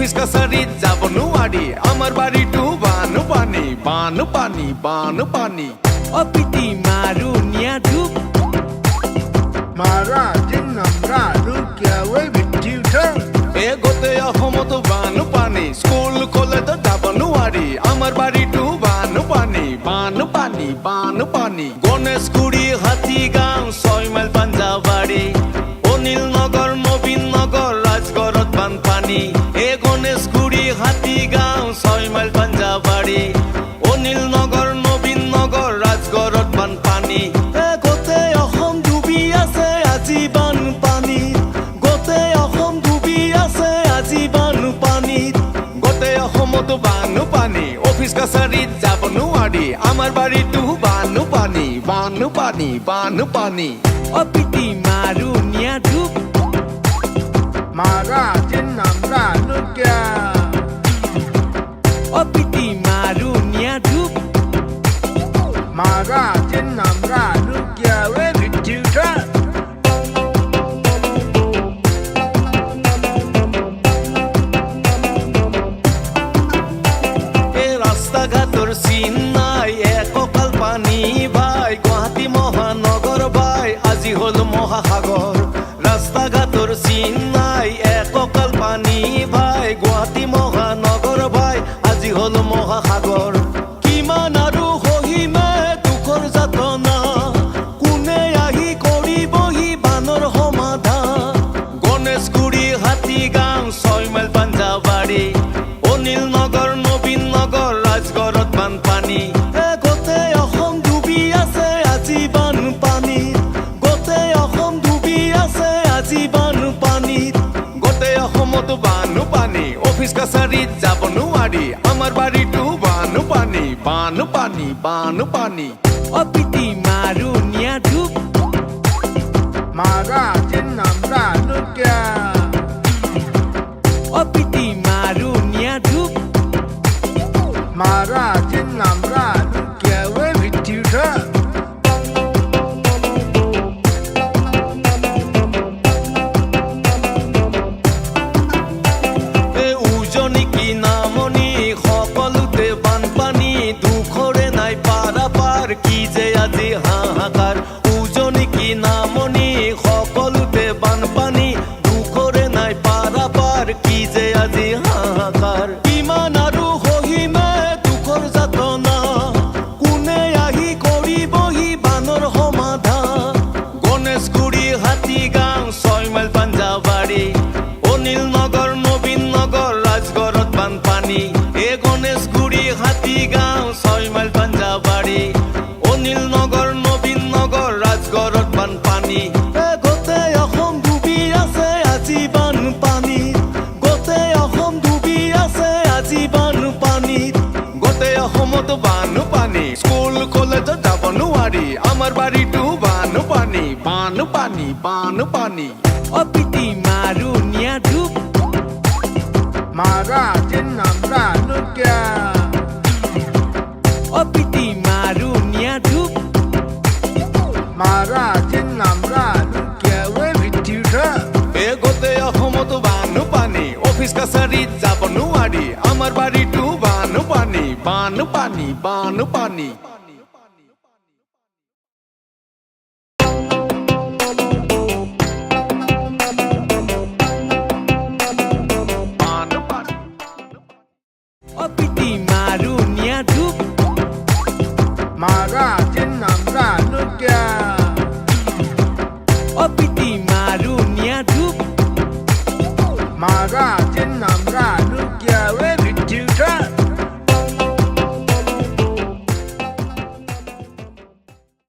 office কাছাৰি যাব নোৱাৰি আমাৰ বাড়িটো বানপানী বানপানী বানপানী অপিটি মাৰু নিয়া ধূপ মাৰা দিন নামৰা লুকিয়াৱে বিদ্যুৎ এ গোটেই অসমতো বানপানী স্কুল কলেজ যাব নোৱাৰি আমাৰ বাড়িটো বানপানী বানপানী বানপানী গণেশগুৰি হাতীগাঁও 6 মাইল পাঞ্জাবাৰী অনিল নগৰ নবীন নগৰ ৰাজগড়ত বানপানী এ গণেশগুৰি হাতীগাঁও 6 মাইল পাঞ্জাবাৰী অনিল নগৰ নবীন নগৰ ৰাজগড়ত বানপানী এ গোটেই অসম ডুবি আছে আজি বানপানীত গোটেই অসম ডুবি আছে আজি বানপানীত গোটেই অসমতো বানপানী অফিস কাছাৰীত যাব নোৱাৰি আমাৰ বাড়িটো বানপানী বানপানী বানপানী অপিটি মাৰু নিয়া ধূপ মাৰা দিন নামৰা লুকিয়া অপিটি মাৰু নিয়া ধূপ মাৰা দিন নামৰা লুকিয়াৱে বিদ্যুৎ ৰাস্তাঘাটৰ চিন নাই এককাল পানী ভাই গুৱাহাটী মহানগৰ ভাই আজি হল মহাসাগৰ ৰাস্তাঘাটৰ চিন নাই এককাল পানী ভাই গুৱাহাটী মহানগৰ ভাই আজি হল মহাসাগৰ কিমান আৰু সহিমে দুখৰ যাতনা কোনে আহি কৰিবহি বানৰ সমাধান গণেশগুৰি হাতীগাঁও 6 মাইল পাঞ্জাবাৰী অনিল নগৰ নবীন নগৰ ৰাজগড়ত বানপানী এ গোটেই অসম ডুবি আছে আজি বানপানীত গোটেই অসম ডুবি আছে আজি বানপানীত গোটেই অসমতো বানপানী অফিস কাছাৰীত যাব নোৱাৰি আমাৰ বাড়িটো বানপানী বানপানী বানপানী অপিটি মাৰু নিয়া ধূপ মাৰা দিন নামৰা লুকিয়া অপিটি মাৰু নিয়া ধূপ মাৰা দিন নামৰা লুকিয়াৱে বিদ্যুৎ উজনি কি নামনি সকলোতে বানপানী দুখৰে নাই পাৰাপাৰ কি যে আজি হাহাকাৰ উজনি কি নামনি সকলোতে বানপানী দুখৰে নাই পাৰাপাৰ কি যে আজি হাহাকাৰ কিমান আৰু সহিমে দুখৰ যাতনা কোনে আহি কৰিবহি বানৰ সমাধান গণেশগুৰি হাতীগাঁও 6 মাইল পাঞ্জাবাৰী অনিল নগৰ নবীন নগৰ ৰাজগড়ত বানপানী এ গণেশগুৰি হাতীগাঁও 6 মাইল পাঞ্জাবাৰী অনিল নগৰ নবীন নগৰ ৰাজগড়ত বানপানী এ গোটেই অসম ডুবি আছে আজি বানপানীত গোটেই অসম ডুবি আছে আজি বানপানীত গোটেই অসমতো বানপানী স্কুল কলেজত যাব নোৱাৰি আমাৰ বাড়িটো বানপানী বানপানী বানপানী অপিটি মাৰু নিয়া ধূপ মাৰা দিন নামৰা লুকিয়া অপিটি মাৰু নিয়া ধূপ মাৰা দিন নামৰা লুকিয়াৱে বিদ্যুৎ এ গোটেই অসমতো বানপানী অফিস কাছাৰীত যাব নোৱাৰি আমাৰ বাড়িটো বানপানী বানপানী বানপানী